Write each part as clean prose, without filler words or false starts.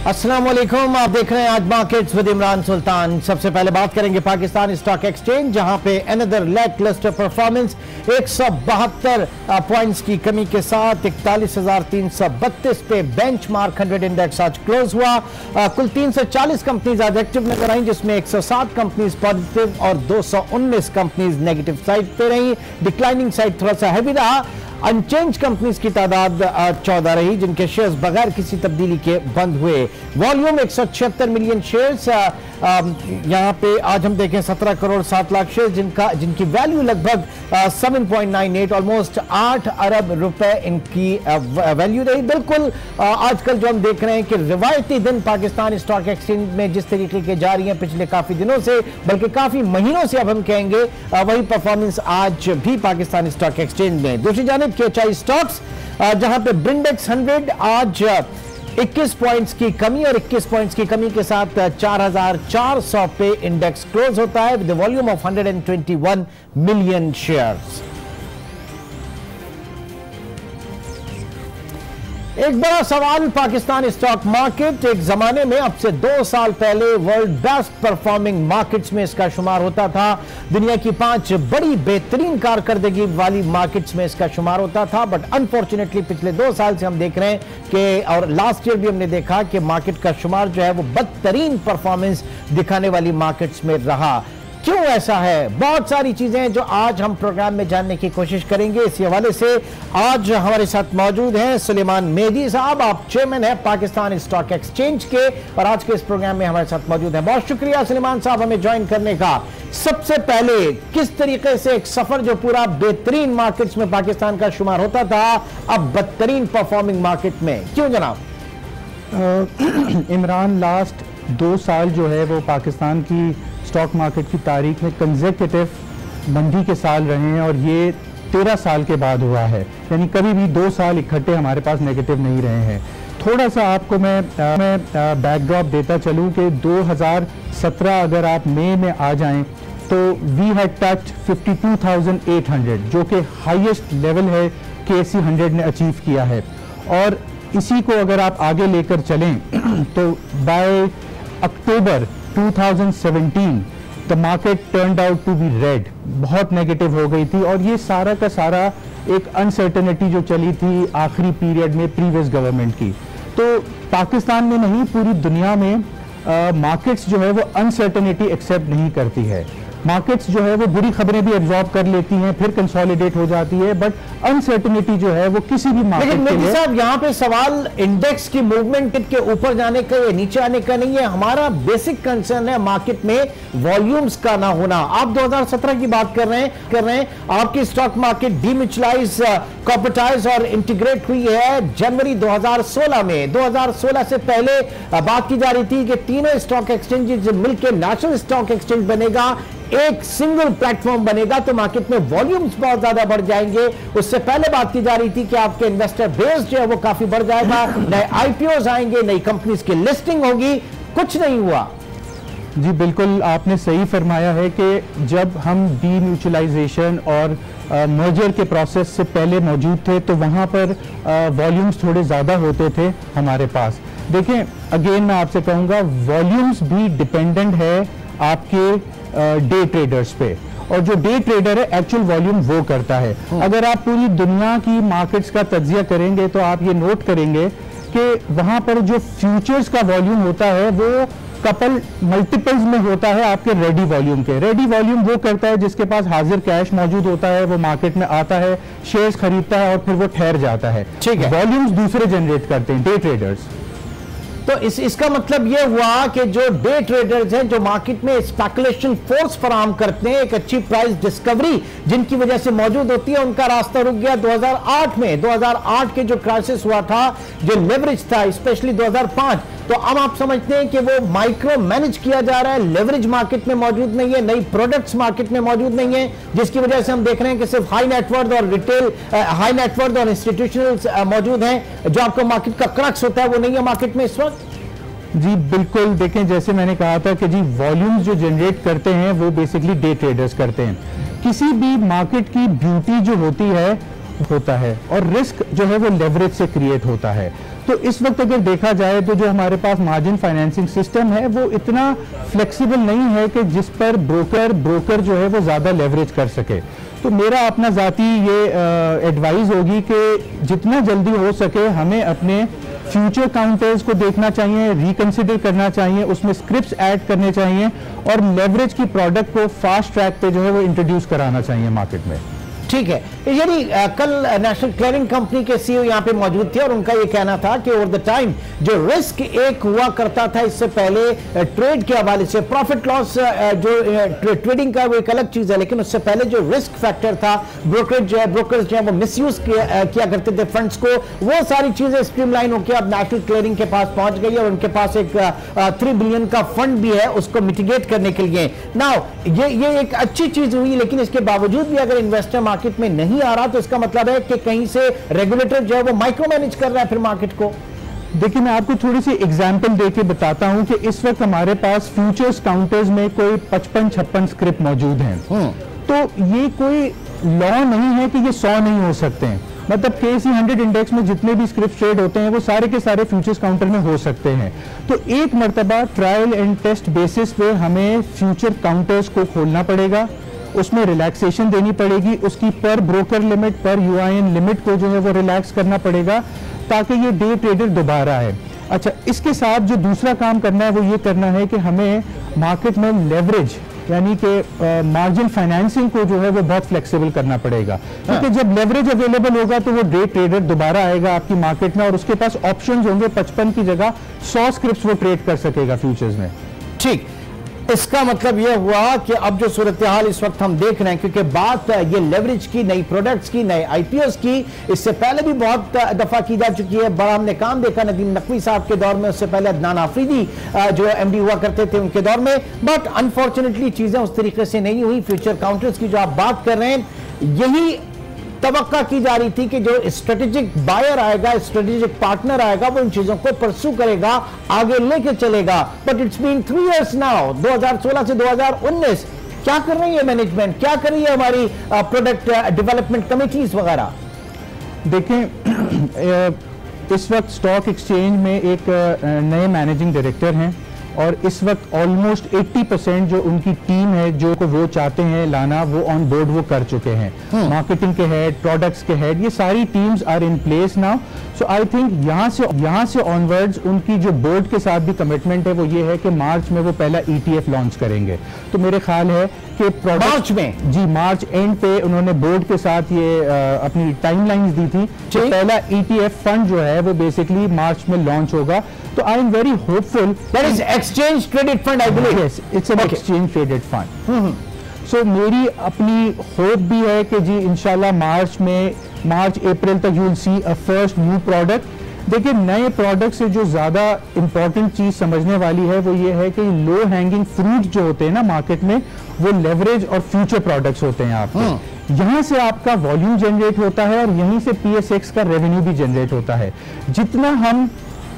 अस्सलाम वालेकुम, आप देख रहे हैं आज मार्केट्स विद इमरान सुल्तान। सबसे पहले बात करेंगे पाकिस्तान स्टॉक एक्सचेंज, जहां पे another lack cluster performance 172 points की कमी के साथ 41,332 पे बेंचमार्क 100 इंडेक्स आज क्लोज हुआ। कुल 340 कंपनीज आज एक्टिव नजर आई, जिसमें 107 कंपनीज पॉजिटिव और 219 कंपनीज नेगेटिव साइड पे रही। डिक्लाइनिंग साइड थोड़ा सा हैवी रहा। अनचेंज कंपनीज की तादाद 14 रही, जिनके शेयर्स बगैर किसी तब्दीली के बंद हुए। वॉल्यूम 176 मिलियन शेयर्स, यहां पे आज हम देखें 17 करोड़ 7 लाख शेयर, जिनकी वैल्यू लगभग 7.98 ऑलमोस्ट 8 अरब रुपए इनकी वैल्यू रही। बिल्कुल आजकल जो हम देख रहे हैं कि रिवायती दिन पाकिस्तान स्टॉक एक्सचेंज में जिस तरीके के जा रही हैं पिछले काफी दिनों से, बल्कि काफी महीनों से अब हम कहेंगे, वही परफॉर्मेंस आज भी पाकिस्तान स्टॉक एक्सचेंज में। दूसरी जानिब केएचआई स्टॉक्स, जहां पे ब्रिंडेक्स 100 आज 21 पॉइंट्स की कमी और 21 पॉइंट्स की कमी के साथ 4,400 पे इंडेक्स क्लोज होता है with volume of 121 million shares. एक बड़ा सवाल पाकिस्तान स्टॉक मार्केट, एक जमाने में अब से 2 साल पहले वर्ल्ड बेस्ट परफॉर्मिंग मार्केट्स में इसका शुमार होता था। दुनिया की 5 बड़ी बेहतरीन कारकर्दगी वाली मार्केट्स में इसका शुमार होता था। बट अनफॉर्चुनेटली पिछले 2 साल से हम देख रहे हैं कि, और लास्ट ईयर भी हमने देखा कि मार्केट का शुमार जो है वो बदतरीन परफॉर्मेंस दिखाने वाली मार्केट्स में रहा। क्यों ऐसा है? बहुत सारी चीजें जो आज हम प्रोग्राम में जानने की कोशिश करेंगे। इसी हवाले से आज हमारे साथ मौजूद हैं सुलेमान मेहदी साहब, आप चेयरमैन हैं पाकिस्तान स्टॉक एक्सचेंज के, और आज के इस प्रोग्राम में हमारे साथ मौजूद हैं। बहुत शुक्रिया सुलेमान साहब हमें ज्वाइन करने का। सबसे पहले किस तरीके से एक सफर जो पूरा बेहतरीन मार्केट्स में पाकिस्तान का शुमार होता था, अब बदतरीन परफॉर्मिंग मार्केट में क्यों जनाब? इमरान, लास्ट 2 साल जो है वो पाकिस्तान की स्टॉक मार्केट की तारीख में कंसेक्यूटिव मंदी के साल रहे हैं, और ये 13 साल के बाद हुआ है। यानी कभी भी 2 साल इकट्ठे हमारे पास नेगेटिव नहीं रहे हैं। थोड़ा सा आपको मैं बैकड्रॉप देता चलूं कि 2017 अगर आप मई में आ जाएं तो वी हैड टच्ड 52,800, जो कि हाईएस्ट लेवल है KSE 100 ने अचीव किया है। और इसी को अगर आप आगे लेकर चलें तो by October 2017 the market turned out to be red, बहुत नेगेटिव हो गई थी। और ये सारा का सारा एक अनसर्टेनिटी जो चली थी आखिरी पीरियड में प्रीवियस गवर्नमेंट की। तो पाकिस्तान में नहीं, पूरी दुनिया में मार्केट्स जो है वो अनसर्टेनिटी एक्सेप्ट नहीं करती है। मार्केट्स जो है वो बुरी खबरें भी एब्जॉर्ब कर लेती हैं, फिर कंसोलिडेट हो जाती है, बट अनसर्टेनिटी जो है वो किसी भी मार्केट के लिए। साहब, यहाँ पे सवाल इंडेक्स की मूवमेंट के ऊपर जाने का या नीचे आने का नहीं है। हमारा बेसिक कंसर्न है मार्केट में वॉल्यूम्स का ना होना। आप 2017 की बात कर रहे हैं। आपकी स्टॉक मार्केट डीम्यूचुअलाइज, कॉर्पोरेटाइज और इंटीग्रेट हुई है जनवरी 2016 में। 2016 से पहले बात की जा रही थी कि तीनों स्टॉक एक्सचेंजेस मिलकर नेशनल स्टॉक एक्सचेंज बनेगा, एक सिंगल प्लेटफॉर्म बनेगा, तो मार्केट में वॉल्यूम्स बहुत ज्यादा बढ़ जाएंगे। उससे पहले बात की जा रही थी कि आपके इन्वेस्टर बेस जो है वो काफी बढ़ जाएगा, नए आईपीओज आएंगे, नई कंपनीज की लिस्टिंग होगी। कुछ नहीं हुआ। जी बिल्कुल, आपने सही फरमाया है कि जब हम डीम्यूचुअलाइजेशन और मर्जर के प्रोसेस से पहले मौजूद थे तो वहाँ पर वॉल्यूम्स थोड़े ज़्यादा होते थे हमारे पास। देखें, अगेन मैं आपसे कहूँगा, वॉल्यूम्स भी डिपेंडेंट है आपके डे ट्रेडर्स पे, और जो डे ट्रेडर है एक्चुअल वॉल्यूम वो करता है। अगर आप पूरी दुनिया की मार्केट्स का तज्जिया करेंगे तो आप ये नोट करेंगे कि वहाँ पर जो फ्यूचर्स का वॉल्यूम होता है वो कपल मल्टीपल्स में होता है आपके रेडी वॉल्यूम के। रेडी वॉल्यूम वो करता है जिसके पास हाजिर कैश मौजूद होता है, वो मार्केट में आता है, शेयर्स खरीदता है और फिर वो ठहर जाता है। ठीक है, वॉल्यूम्स दूसरे जनरेट करते हैं डे ट्रेडर्स। तो इसका मतलब यह हुआ कि जो डे ट्रेडर्स हैं, जो मार्केट में स्पेकुलेशन फोर्स फराहम करते हैं, एक अच्छी प्राइस डिस्कवरी जिनकी वजह से मौजूद होती है, उनका रास्ता रुक गया 2008 में। 2008 के जो क्राइसिस हुआ था, जो लेवरेज था, स्पेशली 2005, तो अब आप समझते हैं कि वो माइक्रो मैनेज किया जा रहा है, लेवरेज मार्केट में मौजूद नहीं है, नई प्रोडक्ट्स मार्केट में मौजूद नहीं है, जिसकी वजह से हम देख रहे हैं कि सिर्फ हाई नेटवर्थ और रिटेल, हाई नेटवर्थ और इंस्टीट्यूशनल मौजूद हैं। जो आपको मार्केट का क्रक्स होता है वो नहीं है मार्केट में इस वक्त। जी बिल्कुल, देखें जैसे मैंने कहा था कि जी वॉल्यूम्स जो जनरेट करते हैं वो बेसिकली डे ट्रेडर्स करते हैं। किसी भी मार्केट की ब्यूटी जो होती है होता है और रिस्क जो है वो लेवरेज से क्रिएट होता है। तो इस वक्त अगर देखा जाए तो जो हमारे पास मार्जिन फाइनेंसिंग सिस्टम है वो इतना फ्लेक्सिबल नहीं है कि जिस पर ब्रोकर जो है वो ज़्यादा लेवरेज कर सके। तो मेरा अपना ज़ाती ये एडवाइस होगी कि जितना जल्दी हो सके हमें अपने फ्यूचर काउंटर्स को देखना चाहिए, रिकंसिडर करना चाहिए, उसमें स्क्रिप्ट्स ऐड करने चाहिए और लेवरेज की प्रोडक्ट को फास्ट ट्रैक पे जो है वो इंट्रोड्यूस कराना चाहिए मार्केट में। ठीक है, यानी कल नेशनल क्लियरिंग कंपनी के सीईओ यहाँ पे मौजूद थे और उनका ये कहना था कि ओवर द टाइम जो रिस्क एक हुआ करता था इससे पहले ट्रेड के हवाले से, प्रॉफिट लॉस जो ट्रेडिंग का वो एक अलग चीज है, लेकिन उससे पहले जो रिस्क फैक्टर था, ब्रोकर्स जो है वो मिसयूज किया करते थे फंड्स को, वो सारी चीजें स्ट्रीमलाइन होकर अब नेशनल क्लियरिंग के पास पहुंच गई और उनके पास एक 3 बिलियन का फंड भी है उसको मिटिगेट करने के लिए। नाउ ये एक अच्छी चीज हुई, लेकिन इसके बावजूद भी अगर इन्वेस्टर मार्केट में नहीं आ रहा तो इसका मतलब है कि कहीं से रेगुलेटर जो है वो माइक्रो मैनेज कर रहा है फिर मार्केट को। देखिए मैं आपको थोड़ी सी एग्जांपल देके बताता हूं कि इस वक्त हमारे पास फ्यूचर्स काउंटर्स में कोई 55-56 स्क्रिप्ट मौजूद हैं। तो ये कोई लॉ नहीं है कि ये 100 नहीं हो सकते हैं। मतलब KSE 100 इंडेक्स में जितने भी स्क्रिप्ट ट्रेड होते हैं वो सारे के सारे फ्यूचर्स काउंटर में हो सकते हैं। तो एक मर्तबा ट्रायल एंड टेस्ट बेसिस पे हमें फ्यूचर काउंटर्स को खोलना पड़ेगा, उसमें रिलैक्सेशन देनी पड़ेगी, उसकी पर ब्रोकर लिमिट, पर UIN लिमिट को जो है वो रिलैक्स करना पड़ेगा ताकि ये डे ट्रेडर दोबारा आए। अच्छा, इसके साथ जो दूसरा काम करना है वो ये करना है कि हमें मार्केट में लेवरेज यानी कि मार्जिन फाइनेंसिंग को जो है वो बहुत फ्लेक्सिबल करना पड़ेगा, क्योंकि जब लेवरेज अवेलेबल होगा तो वो डे ट्रेडर दोबारा आएगा आपकी मार्केट में और उसके पास ऑप्शंस होंगे, 55 की जगह 100 स्क्रिप्ट्स वो ट्रेड कर सकेगा फ्यूचर्स में। ठीक, इसका मतलब यह हुआ कि अब जो सूरत हाल इस वक्त हम देख रहे हैं, क्योंकि बात ये लेवरेज की, नई प्रोडक्ट्स की, नए IPOs की इससे पहले भी बहुत दफा की जा चुकी है। बड़ा हमने काम देखा नदीम नकवी साहब के दौर में, उससे पहले अदनान आफरीदी जो MD हुआ करते थे उनके दौर में, बट अनफॉर्चुनेटली चीजें उस तरीके से नहीं हुई। फ्यूचर काउंटर्स की जो आप बात कर रहे हैं, यही तवक्का की जा रही थी कि जो स्ट्रेटेजिक बायर आएगा, स्ट्रेटेजिक पार्टनर आएगा, वो इन चीजों को परसू करेगा, आगे लेके चलेगा। But it's been 3 years now, 2016 से 2019। क्या कर रही है मैनेजमेंट, क्या कर रही है हमारी प्रोडक्ट डेवलपमेंट कमिटीज वगैरह? देखें इस वक्त स्टॉक एक्सचेंज में एक नए मैनेजिंग डायरेक्टर हैं और इस वक्त ऑलमोस्ट 80% जो उनकी टीम है जो को वो चाहते हैं लाना वो ऑन बोर्ड वो कर चुके हैं। मार्केटिंग के हेड, प्रोडक्ट्स के हेड, ये सारी teams are in place now. So I think यहाँ से ऑनवर्ड्स उनकी जो बोर्ड के साथ भी कमिटमेंट है वो ये है कि मार्च में वो पहला ETF लॉन्च करेंगे। तो मेरे ख्याल है कि मार्च में, जी मार्च एंड पे उन्होंने बोर्ड के साथ ये अपनी टाइमलाइंस दी थी। तो पहला ETF फंड जो है वो बेसिकली मार्च में लॉन्च होगा। तो I am very hopeful. That is exchange traded fund, I believe. Yes, it's an exchange traded fund. So मेरी अपनी होप भी है कि जी इंशाल्लाह मार्च अप्रैल तक you will see a first new product. देखिए नए प्रोडक्ट से जो ज़्यादा इंपॉर्टेंट चीज़ समझने वाली है वो ये है कि लो हैंगिंग फ्रूट जो होते हैं ना मार्केट में, वो लेवरेज और फ्यूचर प्रोडक्ट्स होते हैं आपके। यहाँ से आपका वॉल्यूम जनरेट होता है और यहीं से PSX का रेवेन्यू भी जनरेट होता है। जितना हम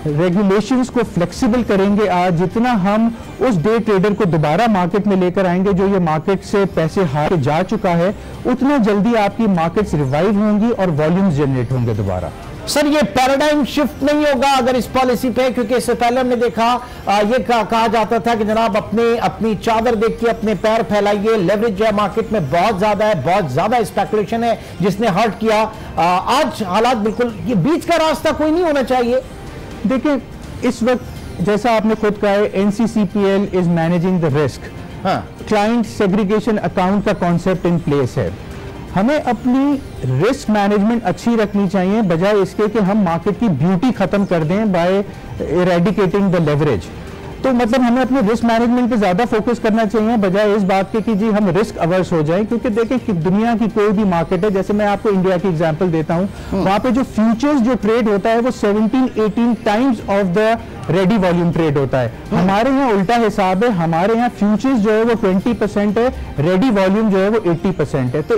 रेगुलेशंस को फ्लेक्सिबल करेंगे आज, जितना हम उस डे ट्रेडर को दोबारा मार्केट में लेकर आएंगे जो ये मार्केट से पैसे हार के जा चुका है, उतना जल्दी आपकी मार्केट्स रिवाइव होंगी और वॉल्यूम्स जनरेट होंगे दोबारा। सर ये पैराडाइम शिफ्ट नहीं होगा अगर इस पॉलिसी पे, क्योंकि इससे पहले हमने देखा ये कहा जाता था कि जनाब अपनी चादर देख के अपने पैर फैलाइए, लेवरेज जो है मार्केट में बहुत ज्यादा है, बहुत ज्यादा स्पेकुलेशन है जिसने हर्ट किया। आज हालात बिल्कुल, ये बीच का रास्ता कोई नहीं होना चाहिए। देखिए इस वक्त जैसा आपने खुद कहा है NCCPL is managing the risk. Client segregation account का कॉन्सेप्ट इन प्लेस है। हमें अपनी रिस्क मैनेजमेंट अच्छी रखनी चाहिए बजाय इसके कि हम मार्केट की ब्यूटी खत्म कर दें बाय इरेडिकेटिंग द लेवरेज। तो मतलब हमें अपने रिस्क मैनेजमेंट पे ज्यादा फोकस करना चाहिए बजाय इस बात के कि जी हम रिस्क अवर्स हो जाएं। क्योंकि देखें कि दुनिया की कोई भी मार्केट है, जैसे मैं आपको इंडिया की एग्जांपल देता हूं, वहां पे जो फ्यूचर्स जो ट्रेड होता है वो 17-18 times of the ready volume trade होता है। हमारे यहाँ उल्टा हिसाब है, हमारे यहाँ फ्यूचर्स जो है वो 20% है, रेडी वॉल्यूम जो है वो 80% है। तो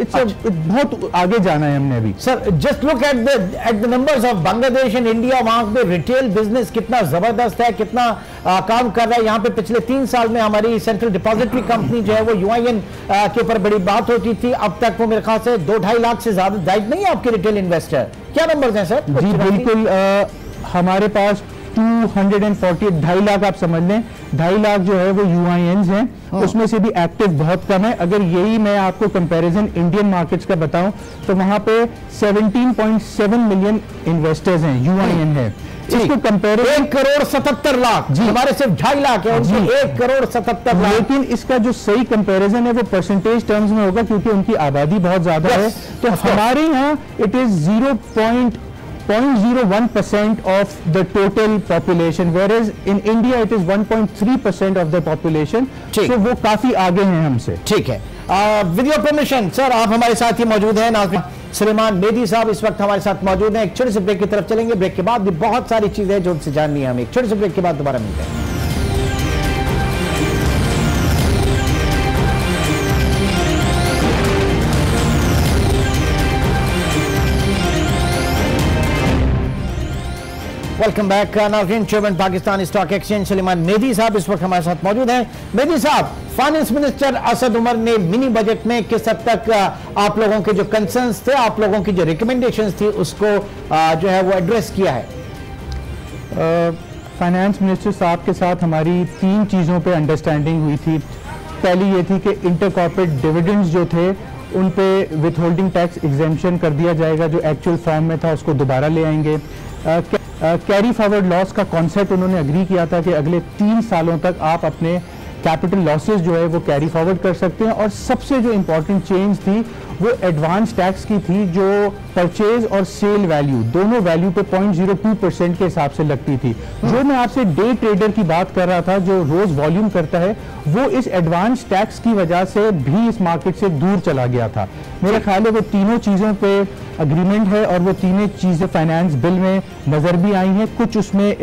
बहुत आगे जाना है हमने अभी। Sir just look at the numbers of Bangladesh and India. वहां पे रिटेल बिजनेस कितना जबरदस्त है, कितना काम कर रहा है। यहाँ पे पिछले 3 साल में हमारी सेंट्रल डिपॉजिटरी कंपनी जो है वो यूआईएन के ऊपर बड़ी बात होती थी, अब तक वो मेरे ख्याल से 2-2.5 लाख से ज्यादा जायद नहीं है आपके रिटेल इन्वेस्टर। क्या नंबर्स हैं सर? जी बिल्कुल, हमारे पास 240 2.5 लाख आप समझ लें, 2.5 लाख जो है वो यूआईएन्स हैं, उसमें से भी एक्टिव बहुत कम है। अगर यही मैं आपको कंपैरिजन इंडियन मार्केट्स का बताऊं तो वहां पे 17.7 मिलियन इन्वेस्टर्स हैं, यूआईएन है। इसको कंपेरिजन 1,77 लाख जी, हमारे सिर्फ 2.5 लाख है, उनके 1,77 लाख। लेकिन इसका जो सही कंपैरिजन है वो परसेंटेज टर्म्स में होगा क्योंकि उनकी आबादी बहुत ज्यादा है। तो हमारे यहाँ it is 0.01% of the total population, whereas in India it is 1.3% of the population. So वो काफी आगे हैं हमसे। ठीक है, विद योर परमिशन सर आप हमारे साथ ही मौजूद हैं। नाज़रीन सुलेमान मेहदी साहब इस वक्त हमारे साथ मौजूद हैं। एक छोटे से ब्रेक की तरफ चलेंगे, ब्रेक के बाद भी बहुत सारी चीजें जो उनसे जाननी है हमें। एक छोटे से ब्रेक के बाद दोबारा मिलते हैं। वेलकम बैक नाज़रीन। Chairman Pakistan stock exchange Suleman Mehdi साहब इस वक्त हमारे साथ मौजूद हैं। मेहदी साहब, फाइनेंस मिनिस्टर असद उमर ने मिनी बजट में किस हद तक आप लोगों के जो कंसर्न्स थे, आप लोगों की जो रिकमेंडेशंस थी उसको जो है वो एड्रेस किया है? फाइनेंस मिनिस्टर साहब के साथ हमारी 3 चीज़ों पे अंडरस्टैंडिंग हुई थी। पहली ये थी कि इंटर कॉर्पोरेट डिविडेंड्स जो थे उन पे विथ होल्डिंग टैक्स एग्जेम्पशन कर दिया जाएगा, जो एक्चुअल फॉर्म में था उसको दोबारा ले आएंगे। कैरी फॉरवर्ड लॉस का कॉन्सेप्ट उन्होंने अग्री किया था कि अगले 3 सालों तक आप अपने कैपिटल लॉसेस जो है वो कैरी फॉरवर्ड कर सकते हैं। और सबसे जो इंपॉर्टेंट चेंज थी वो एडवांस टैक्स की थी, जो परचेज और सेल वैल्यू दोनों वैल्यू पे 0.02% के हिसाब से लगती थी। जो मैं आपसे डे ट्रेडर की बात कर रहा था जो रोज वॉल्यूम करता है, वो इस एडवांस टैक्स की वजह से भी इस मार्केट से दूर चला गया था। मेरा ख्याल है वो तीनों चीज़ों पे अग्रीमेंट है और वो तीनों चीज़ें फाइनेंस बिल में नजर भी आई हैं। कुछ उसमें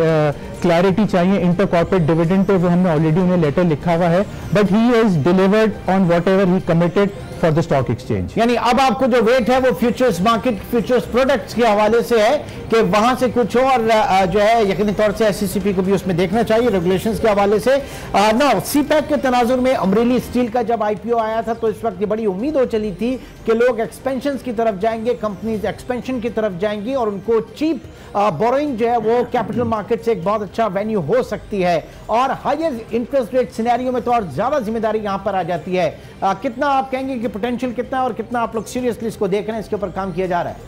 क्लैरिटी चाहिए इंटर कॉर्पोरेट डिविडेंड पे, वो हमने ऑलरेडी उन्हें लेटर लिखा हुआ है, but he has delivered on what ever he committed for the stock exchange. यानी अब आपको जो वेट है वो फ्यूचर्स मार्केट, फ्यूचर्स प्रोडक्ट्स के हवाले से है कि वहां से कुछ और जो है यकीनी तौर से एससीसीपी को भी उसमें देखना चाहिए रेगुलेशंस के हवाले से। ना सीपैक के तनाजुर में अमरेली स्टील का जब आईपीओ आया था तो इस वक्त ये बड़ी उम्मीद हो चली थी कि लोग एक्सपेंशन की तरफ जाएंगे, कंपनीज एक्सपेंशन की तरफ जाएंगी और उनको चीप बोरोइंग जो है वो कैपिटल मार्केट से एक बहुत अच्छा वेन्यू हो सकती है। और हायर इंटरेस्ट रेट सिनेरियो में तो और ज्यादा जिम्मेदारी यहां पर आ जाती है। कितना आप कहेंगे कि पोटेंशियल कितना है और कितना आप लोग सीरियसली इसको देख रहे हैं, इसके ऊपर काम किया जा रहा है?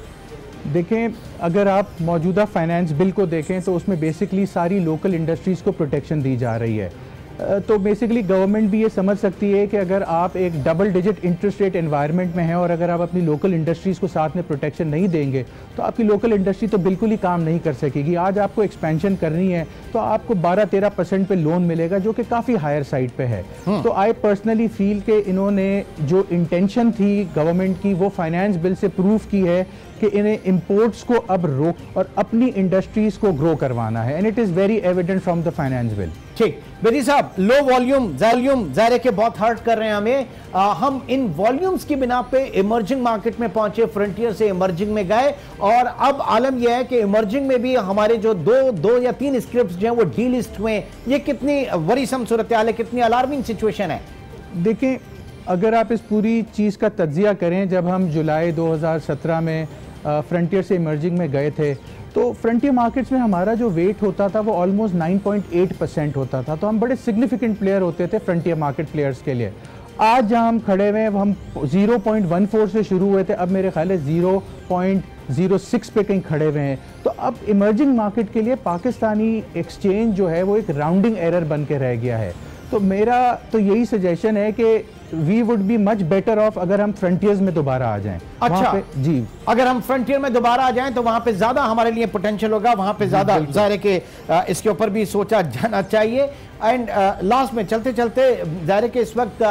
देखें, अगर आप मौजूदा फाइनेंस बिल को देखें तो उसमें बेसिकली सारी लोकल इंडस्ट्रीज़ को प्रोटेक्शन दी जा रही है। तो बेसिकली गवर्नमेंट भी ये समझ सकती है कि अगर आप एक double digit interest rate environment में हैं और अगर आप अपनी लोकल इंडस्ट्रीज़ को साथ में प्रोटेक्शन नहीं देंगे तो आपकी लोकल इंडस्ट्री तो बिल्कुल ही काम नहीं कर सकेगी। आज आपको एक्सपेंशन करनी है तो आपको 12-13% पे लोन मिलेगा, जो कि काफ़ी हायर साइड पे है। तो आई पर्सनली फील कि इन्होंने जो इंटेंशन थी गवर्नमेंट की वो फाइनेंस बिल से प्रूव की है कि इन्हें इंपोर्ट्स को अब रोक और अपनी इंडस्ट्रीज को ग्रो करवाना है, and it is very evident from the finance bill. ठीक, बेदी साहब, लो वॉल्यूम ज़ाहिर के बहुत हर्ट कर रहे हैं हमें। हम इन वॉल्यूम्स की बिना पे इमर्जिंग मार्केट में पहुंचे, फ्रंटियर से इमर्जिंग में गए और अब आलम यह है कि इमर्जिंग में भी हमारे जो दो या तीन स्क्रिप्ट्स जो हैं वो डीलिस्ट हुए। ये कितनी वरीसम सूरत हाल है, कितनी अलार्मिंग सिचुएशन है? देखिए, अगर आप इस पूरी चीज़ का तज्जिया करें, जब हम जुलाई 2017 में फ्रंटियर से इमर्जिंग में गए थे तो फ्रंटियर मार्केट्स में हमारा जो वेट होता था वो ऑलमोस्ट 9.8% होता था। तो हम बड़े सिग्निफिकेंट प्लेयर होते थे फ्रंटियर मार्केट प्लेयर्स के लिए। आज जहां हम खड़े हुए हम 0.14 से शुरू हुए थे, अब मेरे ख्याल है 0.06 पे कहीं खड़े हुए हैं। तो अब इमर्जिंग मार्केट के लिए पाकिस्तानी एक्सचेंज जो है वो एक राउंडिंग एरर बन के रह गया है। तो मेरा तो यही सजेशन है कि we would be much better off अगर हम फ्रंटियर्स में दोबारा आ जाएं। अच्छा जी, अगर हम फ्रंटियर में दोबारा आ जाएं तो वहां पे ज्यादा हमारे लिए पोटेंशियल होगा, वहां पे ज्यादा जाहिर है कि इसके ऊपर भी सोचा जाना चाहिए। एंड लास्ट में चलते चलते जाहिर है कि इस वक्त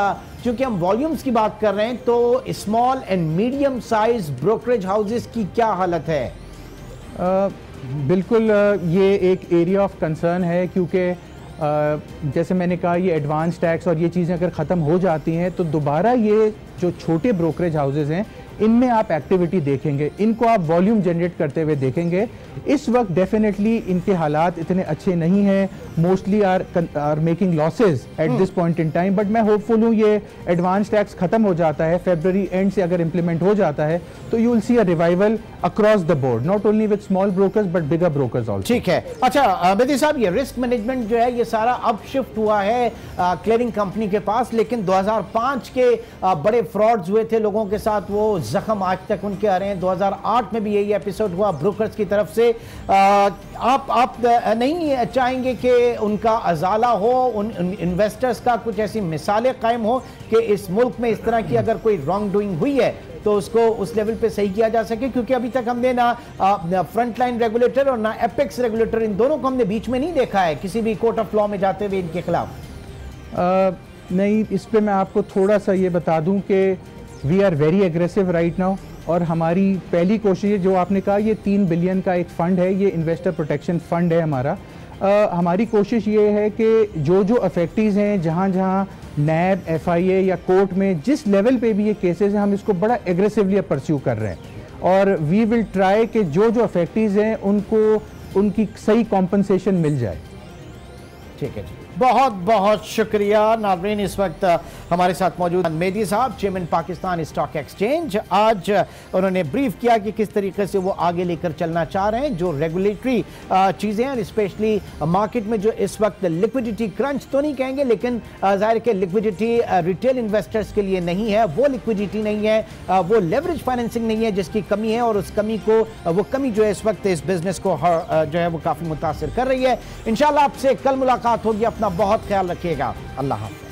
क्योंकि हम वॉल्यूम्स की बात कर रहे हैं तो small and medium size brokerage houses की क्या हालत है? बिल्कुल ये एक एरिया ऑफ कंसर्न है, क्योंकि जैसे मैंने कहा ये एडवांस टैक्स और ये चीज़ें अगर ख़त्म हो जाती हैं तो दोबारा ये जो छोटे ब्रोकरेज हाउसेज हैं इनमें आप एक्टिविटी देखेंगे, इनको आप वॉल्यूम जनरेट करते हुए देखेंगे। इस वक्त डेफिनेटली इनके हालात इतने अच्छे नहीं हैं, mostly are making losses at this point in time, but मैं होपफुल हूँ ये एडवांस टैक्स खत्म हो जाता है, फरवरी एंड से अगर इम्प्लीमेंट हो जाता है तो you will see a revival across the board, not only with small brokers but bigger brokers also. ठीक है। अच्छा बेदी साहब, ये रिस्क मैनेजमेंट जो है ये सारा अब शिफ्ट हुआ है क्लियरिंग कंपनी के पास, लेकिन 2005 के बड़े फ्रॉड्स हुए थे लोगों के साथ, वो जख्म आज तक उनके आ रहे हैं। 2008 में भी यही एपिसोड हुआ ब्रोकर्स की तरफ से। आप नहीं चाहेंगे कि उनका अजाला हो, उन इन्वेस्टर्स का कुछ ऐसी मिसालें कायम हो कि इस मुल्क में इस तरह की अगर कोई रॉन्ग डूइंग हुई है तो उसको उस लेवल पे सही किया जा सके? क्योंकि अभी तक हमने ना फ्रंट लाइन रेगुलेटर और ना एपेक्स रेगुलेटर, इन दोनों को हमने बीच में नहीं देखा है किसी भी कोर्ट ऑफ लॉ में जाते हुए इनके खिलाफ। नहीं, इस पे मैं आपको थोड़ा सा ये बता दूं कि we are very aggressive right now, और हमारी पहली कोशिश जो आपने कहा ये 3 बिलियन का एक फ़ंड है, ये इन्वेस्टर प्रोटेक्शन फ़ंड है हमारा। हमारी कोशिश ये है कि जो अफेक्टीज़ हैं, जहाँ जहाँ नैब, FIA या कोर्ट में जिस लेवल पे भी ये केसेस हैं, हम इसको बड़ा एग्रेसिवली परस्यू कर रहे हैं और वी विल ट्राई कि जो अफेक्टीज़ हैं उनको उनकी सही कॉम्पनसेशन मिल जाए। ठीक है जी, बहुत बहुत शुक्रिया। नाज़रीन, इस वक्त हमारे साथ मौजूद मेहदी साहब, चेयरमैन पाकिस्तान स्टॉक एक्सचेंज। आज उन्होंने ब्रीफ किया कि किस तरीके से वो आगे लेकर चलना चाह रहे हैं, जो रेगुलेटरी चीज़ें हैं, स्पेशली मार्केट में जो इस वक्त लिक्विडिटी क्रंच तो नहीं कहेंगे, लेकिन जाहिर के लिक्विडिटी रिटेल इन्वेस्टर्स के लिए नहीं है, वो लिक्विडिटी नहीं है, वो लेवरेज फाइनेंसिंग नहीं है जिसकी कमी है, और उस कमी को वो कमी जो है इस वक्त इस बिजनेस को जो है वो काफ़ी मुतासर कर रही है। इंशाल्लाह आपसे कल मुलाकात होगी। अपना बहुत ख्याल रखिएगा। अल्लाह हाफ़िज़।